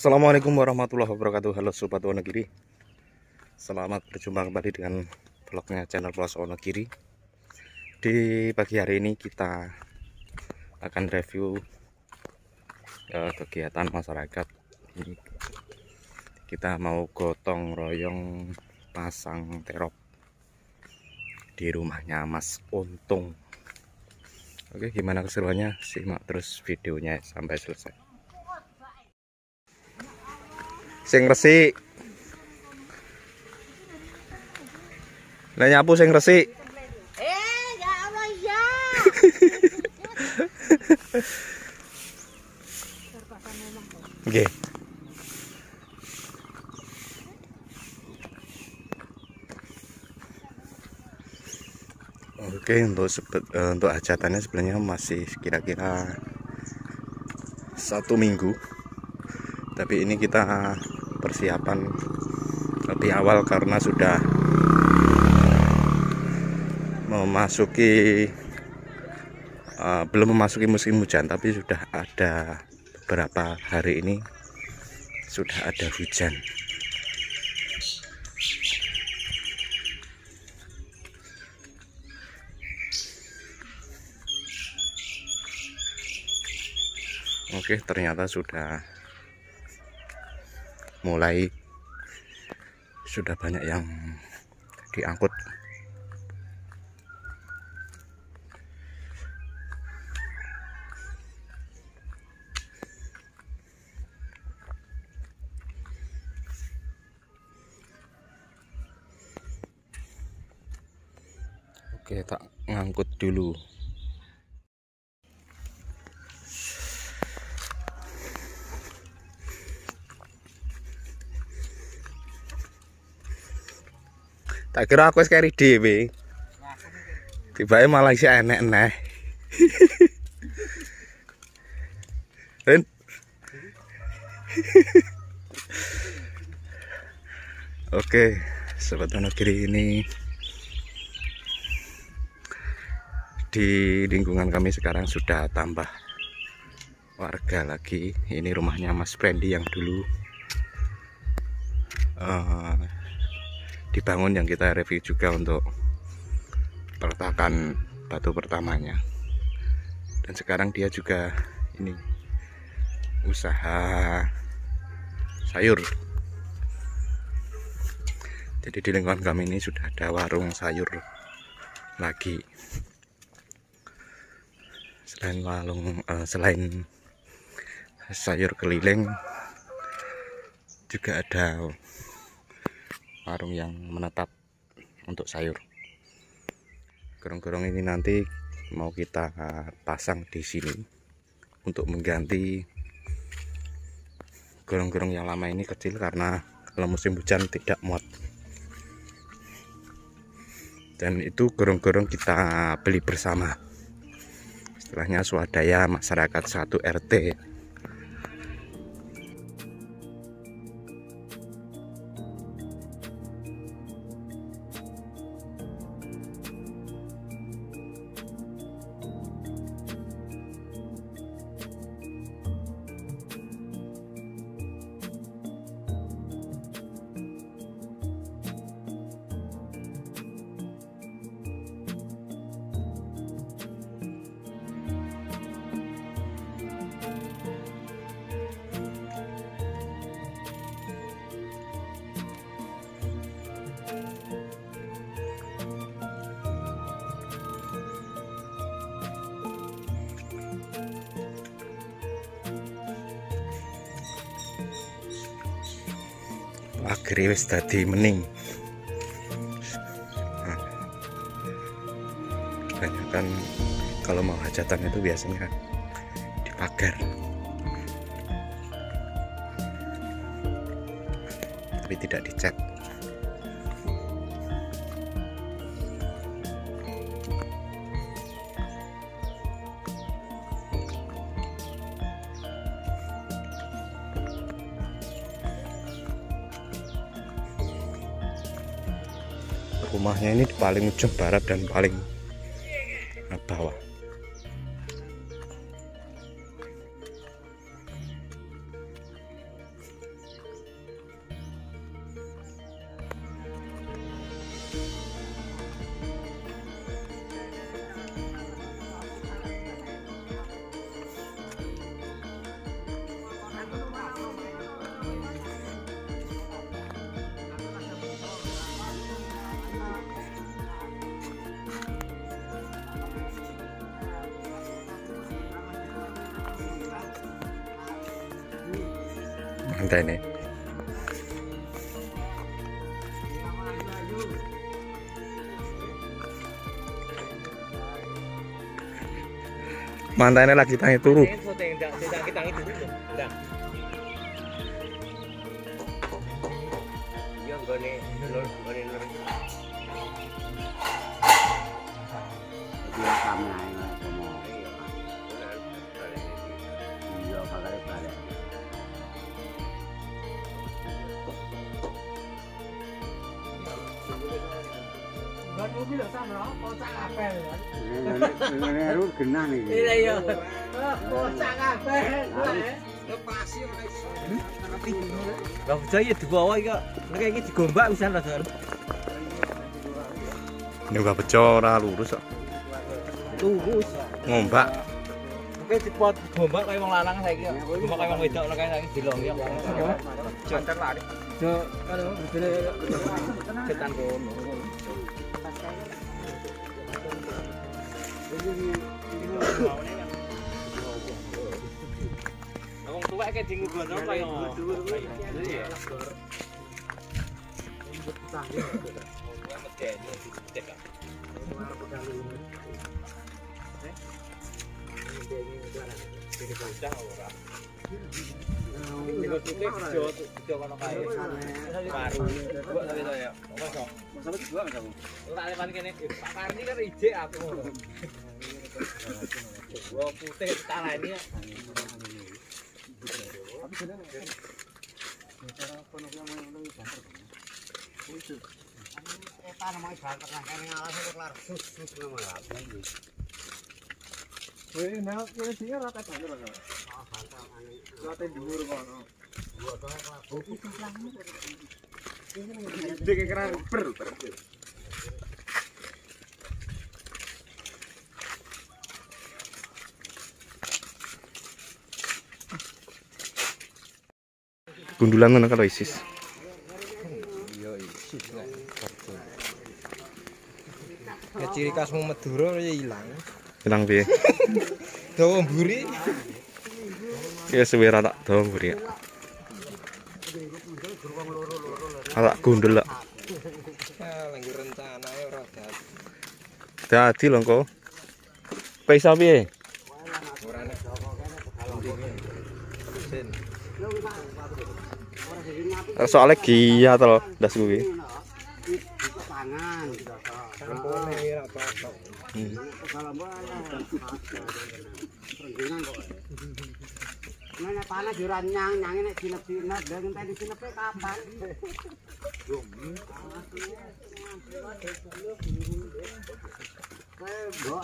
Assalamualaikum warahmatullahi wabarakatuh. Halo Sobat Wonogiri, selamat berjumpa kembali dengan vlognya channel Plus Wonogiri. Di pagi hari ini kita akan review kegiatan masyarakat. Ini kita mau gotong royong pasang terop di rumahnya Mas Untung. Oke, gimana keseruannya? Simak terus videonya sampai selesai. Sing resik. Lah nyapu sing resik. Ya Allah ya. Nggih. Oke, untuk hajatannya sebenarnya masih kira-kira 1 minggu. Tapi ini kita persiapan lebih awal karena sudah belum memasuki musim hujan, tapi sudah ada beberapa hari ini sudah ada hujan. Oke, ternyata sudah banyak yang diangkut. Oke, tak ngangkut dulu. Tak kira aku wis keri dhewe. Tibae malah isih enek neh. Ren. Oke, Sobat Wonogiri, ini di lingkungan kami sekarang sudah tambah warga lagi. Ini rumahnya Mas Prendi yang dulu dibangun, yang kita review juga untuk peletakan batu pertamanya. Dan sekarang dia juga ini usaha sayur. Jadi di lingkungan kami ini sudah ada warung sayur lagi. Selain sayur keliling, juga ada warung yang menetap untuk sayur. Gerong-gerong ini nanti mau kita pasang di sini untuk mengganti gerong-gerong yang lama ini kecil, karena kalau musim hujan tidak muat. Dan itu gerong-gerong kita beli bersama, istilahnya swadaya masyarakat 1 RT. Akhirnya wis dadi mening. Kebanyakan kalau mau hajatan itu biasanya di pagar, tapi tidak dicat. Rumahnya ini di paling ujung barat dan paling bawah. mantene. Mantene lagi tangi turu. mobil sama lo, kocak kabeh. Ini harus genah nih. Iya iya. Kocak kabeh. Lepasi ora iso. Lah jaya dibawa iki kok. Nek iki digombak bisa lah, Dor. Ini uga beco ora lurus kok. Lurus. Ngombak. Oke dipot gombak kaya wong lanang saiki kok. Gombak kaya wong wedok nek saiki dilong ya. Jantar lari. Jo karo bedene cetan kono. Wong tuwek ke dingugono kaya iya. Gundulan ngono kalau isis. Yo isis nek. Ya ciri khasmu Madura ya ilang. Bilang piye? Dawa mburi. Ya suwe ra tak dawa mburi. Ala gundul lho. Ya lagi rencanane ora dadi. Dadi lho kok. Pesa piye? Ora nek sen. Soalnya giat lho ndas kuwi. Tangan. Sampune ora cocok. Nek panas yo ora nyang nek sinep-sinep, lha ngenteni sinepe kapan? Mbok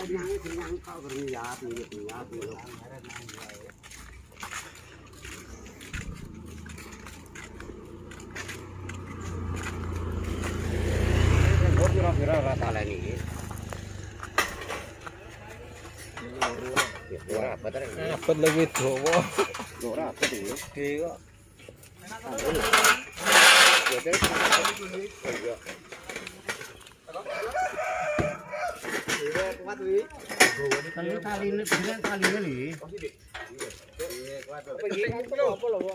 nyang nyang kok ngiyap ngiyap. Kira-kira ora taleni iki. Ora apa ta? Apet lagi dawa. Ora apa iki. Gede kok.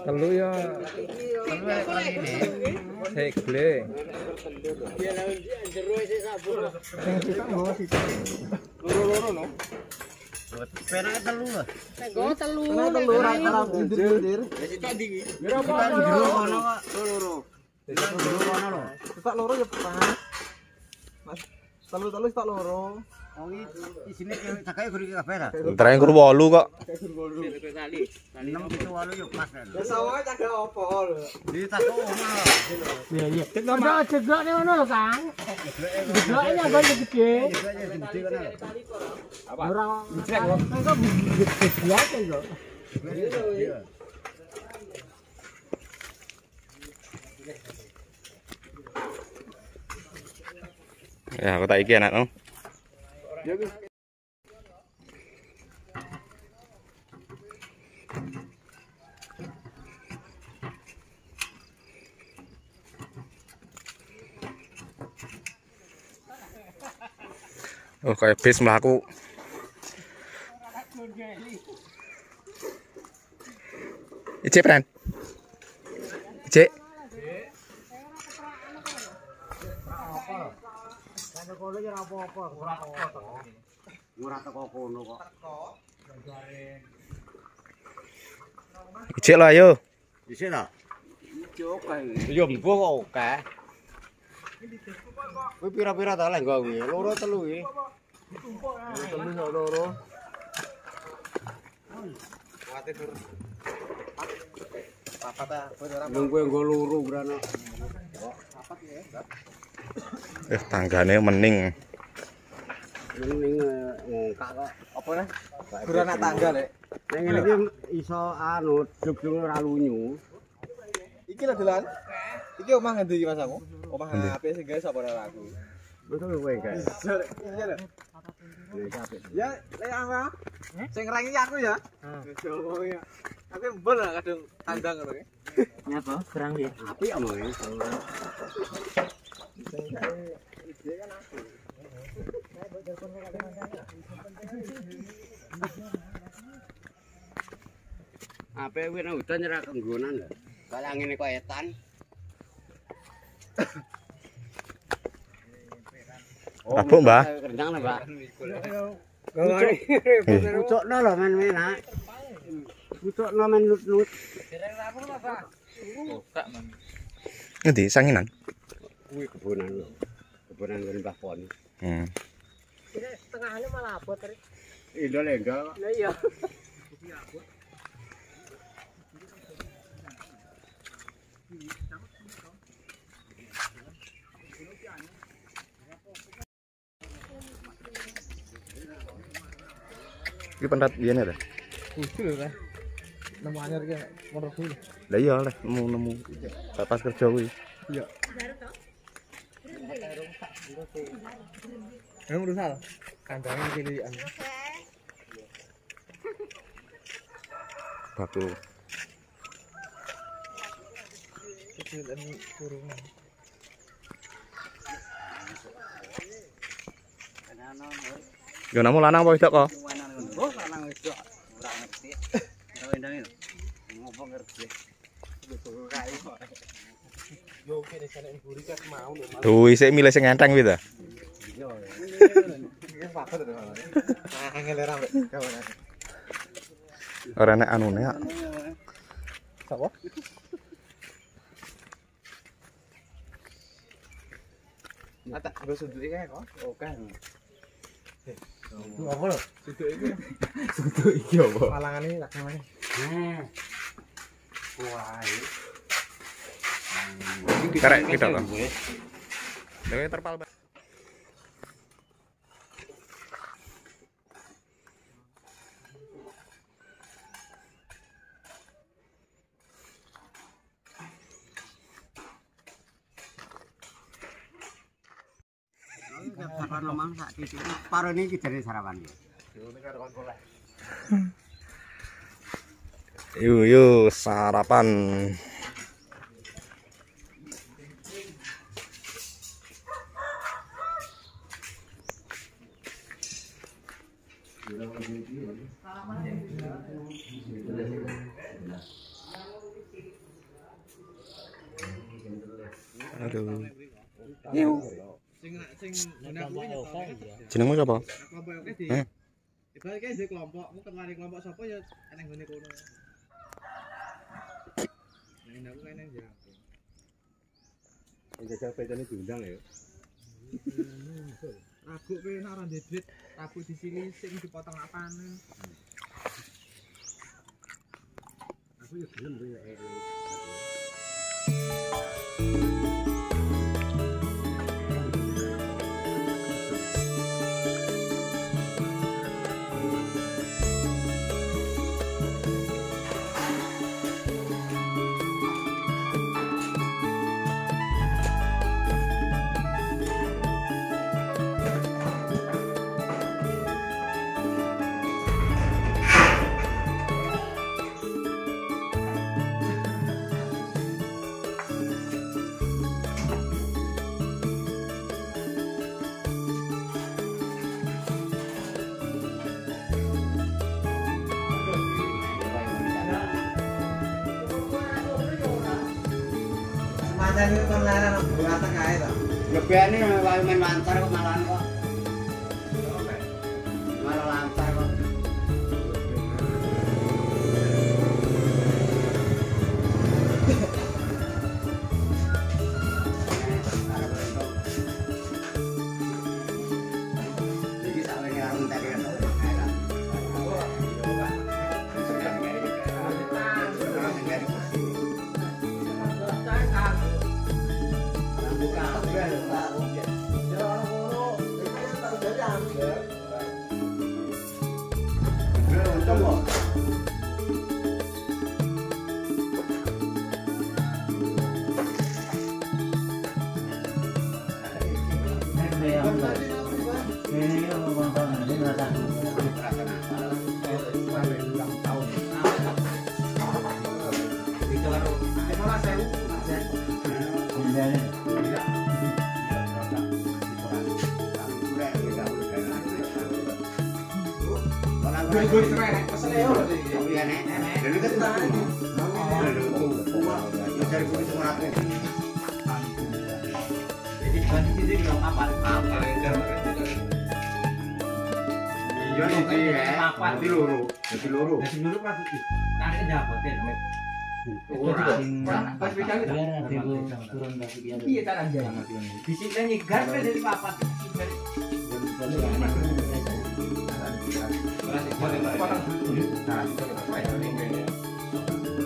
Telu ya. Segle. Loro-loro no. Penake telu lho. Go telu. Telu ora ora bundir-bundir. Ora apa-apa loro kok. Loro. Loro kono lho. Tak loro ya pas. Mas, telu-telu tak loro. Wong isine cakae guru kabeh ta. Entarane kur 8 kok. Kali. 6 yo pas kan. Ya sawae cagak apa lho. Di tak omah. Iya iya. Cegak ngono lho, Kang. Cegaknya agak gede. Gede kan lho. Ora cek kok. Kok gede aja kok. Ya aku tak iki anak no. Oh kayak bis melaku. Ije pran. kono ya ora apa-apa. Ora teko kono kok. Ijek lah ayo. Dhisik ta? Ijo kae. Ya mbuh kok oke. Kuwi pira-pira ta lek gawe? Loro telu iki. Telu kok loro. Papat ta, ora Nang kowe nggo loro brana. Tanggane mening. Ning ngongkak kok. apa nih? Ora nak tangga lek. Ning ngene iki iso anu jog-jog ora lunyu. Iki lho dolan. Iki omah ngendi iki Mas aku? Omah HP sing gawe sapa ora aku. Betul kowe kae. Iya lho. Ya, lek apa? Sing rangi aku ya. Jowo ya. Aku mbon lah kadung tandang ngono iki. Nyapa? Serang ya. Apik omonge. Apa kuwi nang hutan ora kenggonan lho. Kala ngene kok etan. Apa, Mbah? Rendang lho, Mbak. Pucukno lho men nak. Pucukno men lut-lut. Ngendi sanginan? Kuwi kebonan lho. Kebonan ngene Mbah Pon. Tengahnya malah abot tadi. Indo-lendo. Lah iya. Iki pendat biyen ya. Kudu lho kan. Nemu anyar iki motor dulu. Lah iya leh nemu pas kerja kuwi. Iya. Yang rusak. Kandangnya pilihan. Baku. Kecilan kurungan. Yo namu lanang apa wedok kok? Oh, lanang wedok. Ora ngerti. Ora endang itu. Ngopo ngerti. Yo kene jane mburi kan mau lho. Duh, isih milih sing enteng kuwi ta. Iya. Iki papat to. Angel ora mbek kawan. Ora nek anune ya. Sapa? Ata wis sudut iki kok. Oke. Apa lho? Sudut iki. Sudut iki apa? Palangane tak ngene. Wah. Karek kita kok. Dewe terpal. Sarapan omah sak titik. Parone iki jane sarapan iki. Yuk sarapan. Aduh. Jenengmu sapa? Ibaratnya di kelompokmu ketuane kelompok sapa ya eneng ngene kono. Nek aku eneng ya. Jajal petane diundang ya. Aku kowe nek ora ndek duit, aku di sini sing dipotong apane. Aku ya gelem kowe ya. Macam itu kan lara rata kae to. Lebihane wae men lancar kok malahan kok. Iya iki papat iki loro. Dadi loro. Dadi loro pas iki. Kare njabote sampe. Ora. Pas beda turun dari biar. Iya tak anjay. Bisiknya nyegar dari papat.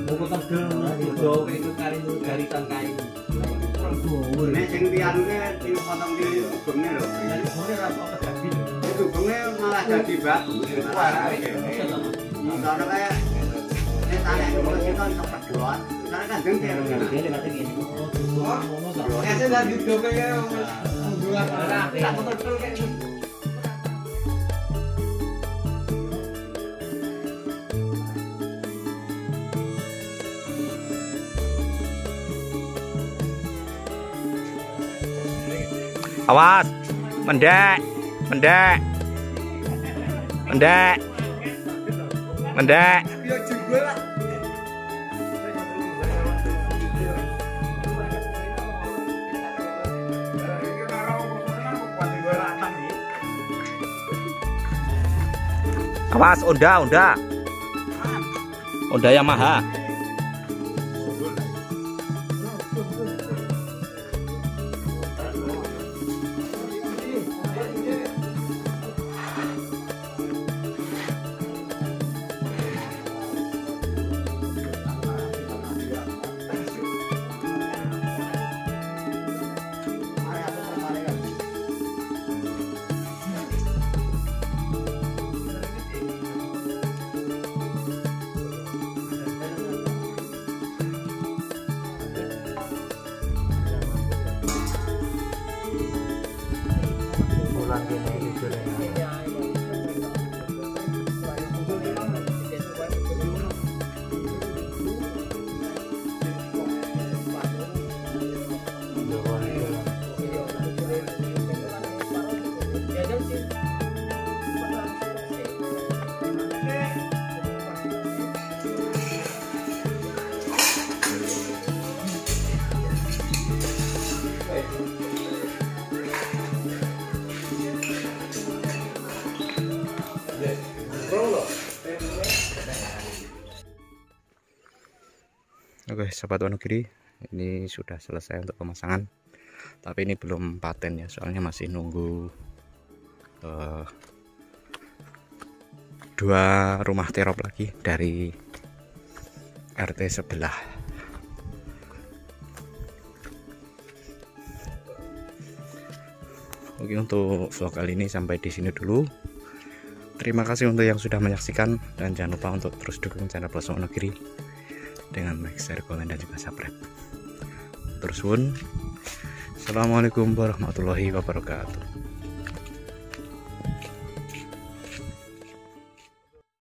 Mau tegel do itu kali dari tangkai. Nek sing pianune dipotong di ubengnya lho. Itu ubengnya malah jadi bagus. Karena kayak nek tanek kalau kita cepet doan, karena kan gengkel. Ese dari doke ya dua tak betul kayak Awas, mendek, mendek, mendek, mendek. Awas, Honda, Honda, Honda Yamaha. Oke, sahabat Wonogiri, ini sudah selesai untuk pemasangan, tapi ini belum paten ya, soalnya masih nunggu dua rumah terop lagi dari RT sebelah. Oke, untuk vlog kali ini sampai di sini dulu. Terima kasih untuk yang sudah menyaksikan, dan jangan lupa untuk terus dukung channel Plus Wonogiri dengan like, share, komen, dan juga subscribe. Terus pun, assalamualaikum warahmatullahi wabarakatuh.